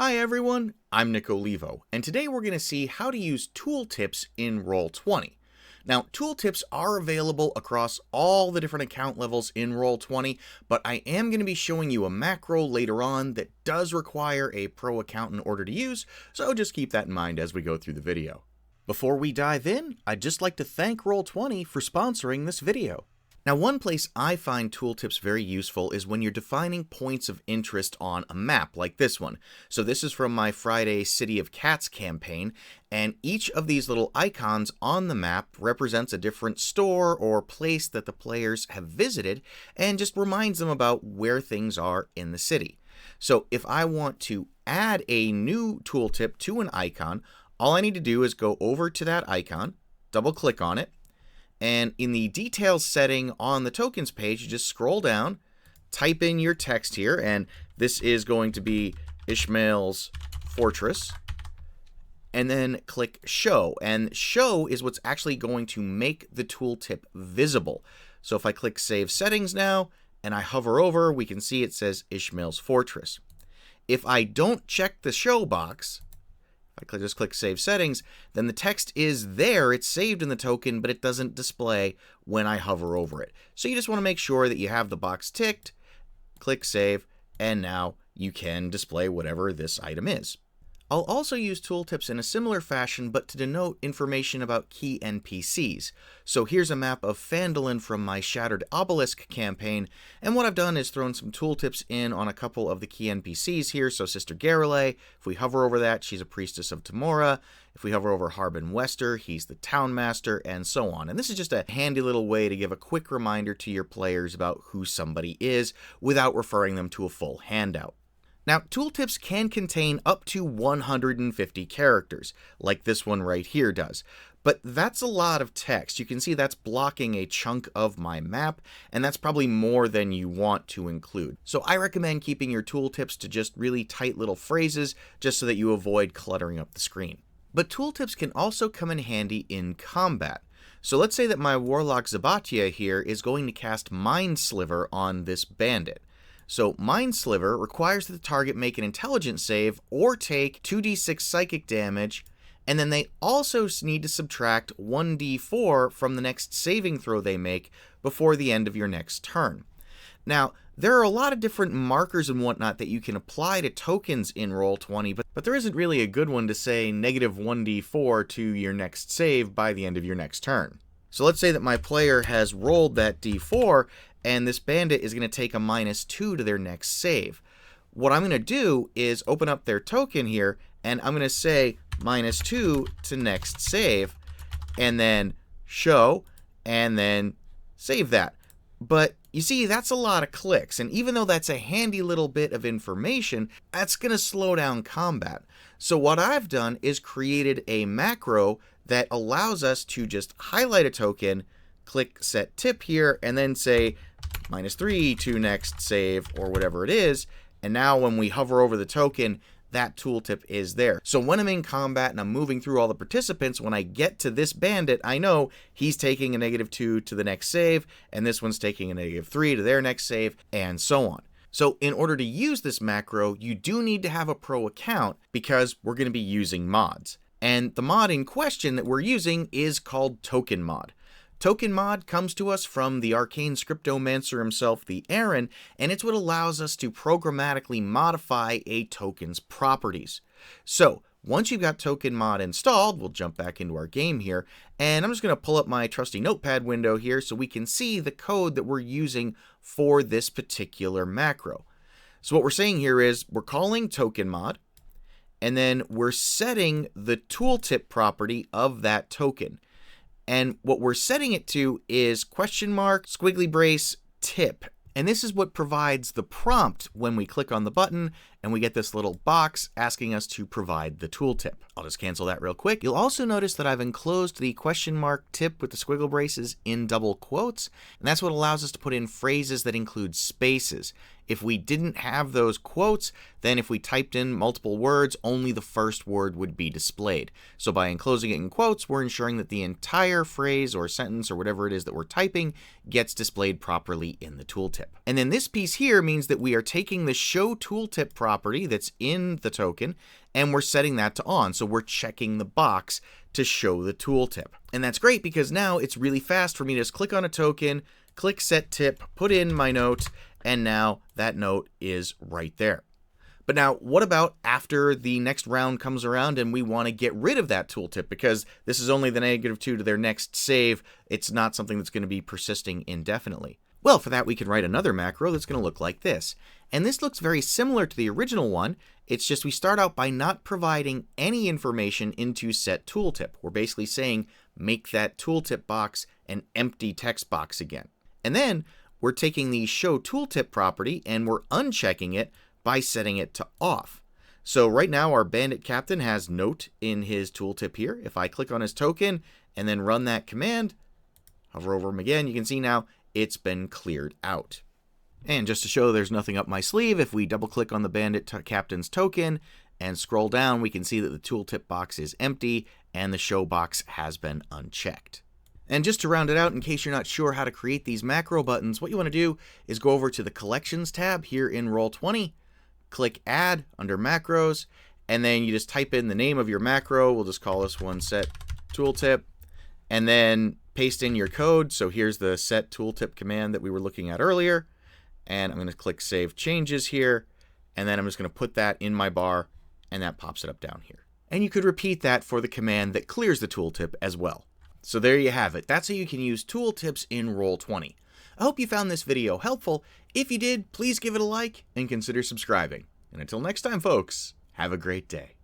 Hi everyone, I'm Nick Olivo, and today we're going to see how to use tooltips in Roll20. Now, tooltips are available across all the different account levels in Roll20, but I am going to be showing you a macro later on that does require a pro account in order to use, so just keep that in mind as we go through the video. Before we dive in, I'd just like to thank Roll20 for sponsoring this video. Now, one place I find tooltips very useful is when you're defining points of interest on a map like this one. So this is from my Friday City of Cats campaign, and each of these little icons on the map represents a different store or place that the players have visited and just reminds them about where things are in the city. So if I want to add a new tooltip to an icon, all I need to do is go over to that icon, double click on it, and in the details setting on the tokens page, you just scroll down, type in your text here, and this is going to be Ishmael's Fortress, and then click Show. And Show is what's actually going to make the tooltip visible. So if I click Save Settings now, and I hover over, we can see it says Ishmael's Fortress. If I don't check the Show box, I just click Save Settings, then the text is there, it's saved in the token, but it doesn't display when I hover over it. So you just want to make sure that you have the box ticked, click Save, and now you can display whatever this item is. I'll also use tooltips in a similar fashion, but to denote information about key NPCs. So here's a map of Phandalin from my Shattered Obelisk campaign, and what I've done is thrown some tooltips in on a couple of the key NPCs here. So Sister Garrelay, if we hover over that, she's a priestess of Tamora. If we hover over Harbin Wester, he's the town master, and so on. And this is just a handy little way to give a quick reminder to your players about who somebody is without referring them to a full handout. Now, tooltips can contain up to 150 characters, like this one right here does. But that's a lot of text. You can see that's blocking a chunk of my map, and that's probably more than you want to include. So I recommend keeping your tooltips to just really tight little phrases, just so that you avoid cluttering up the screen. But tooltips can also come in handy in combat. So let's say that my Warlock Zabatia here is going to cast Mind Sliver on this bandit. So Mind Sliver requires that the target make an intelligence save or take 2d6 psychic damage, and then they also need to subtract 1d4 from the next saving throw they make before the end of your next turn. Now, there are a lot of different markers and whatnot that you can apply to tokens in Roll20, but there isn't really a good one to say negative 1d4 to your next save by the end of your next turn. So let's say that my player has rolled that d4, and this bandit is going to take a -2 to their next save. What I'm going to do is open up their token here, and I'm going to say -2 to next save, and then show, and then save that. But you see, that's a lot of clicks, and even though that's a handy little bit of information, that's going to slow down combat. So what I've done is created a macro that allows us to just highlight a token, click Set Tip here, and then say -3 to next save, or whatever it is, and now when we hover over the token, that tooltip is there. So when I'm in combat and I'm moving through all the participants, when I get to this bandit, I know he's taking a -2 to the next save, and this one's taking a -3 to their next save, and so on. So in order to use this macro, you do need to have a pro account because we're going to be using mods. And the mod in question that we're using is called Token Mod. Token Mod comes to us from the arcane scriptomancer himself, the Aaron, and it's what allows us to programmatically modify a token's properties. So once you've got Token Mod installed, we'll jump back into our game here, and I'm just going to pull up my trusty notepad window here so we can see the code that we're using for this particular macro. So what we're saying here is we're calling Token Mod, and then we're setting the tooltip property of that token. And what we're setting it to is squiggly brace tip. And this is what provides the prompt when we click on the button and we get this little box asking us to provide the tooltip. I'll just cancel that real quick. You'll also notice that I've enclosed the tip with the squiggle braces in double quotes. And that's what allows us to put in phrases that include spaces. If we didn't have those quotes, then if we typed in multiple words, only the first word would be displayed. So by enclosing it in quotes, we're ensuring that the entire phrase or sentence or whatever it is that we're typing gets displayed properly in the tooltip. And then this piece here means that we are taking the show tooltip property that's in the token and we're setting that to on. So we're checking the box to show the tooltip. And that's great because now it's really fast for me to just click on a token, click set tip, put in my note, and now that note is right there. But now, what about after the next round comes around and we want to get rid of that tooltip because this is only the -2 to their next save? It's not something that's going to be persisting indefinitely. Well, for that we can write another macro that's going to look like this. And this looks very similar to the original one. It's just we start out by not providing any information into set tooltip. We're basically saying make that tooltip box an empty text box again. And then we're taking the show tooltip property and we're unchecking it by setting it to off. So right now our bandit captain has note in his tooltip here. If I click on his token and then run that command, hover over him again, you can see now it's been cleared out. And just to show there's nothing up my sleeve, if we double click on the bandit captain's token and scroll down, we can see that the tooltip box is empty and the show box has been unchecked. And just to round it out, in case you're not sure how to create these macro buttons, what you want to do is go over to the Collections tab here in Roll20, click Add under Macros, and then you just type in the name of your macro. We'll just call this one Set Tooltip, and then paste in your code. So here's the Set Tooltip command that we were looking at earlier, and I'm going to click Save Changes here, and then I'm just going to put that in my bar, and that pops it up down here. And you could repeat that for the command that clears the tooltip as well. So there you have it. That's how you can use tooltips in Roll20. I hope you found this video helpful. If you did, please give it a like and consider subscribing. And until next time, folks, have a great day.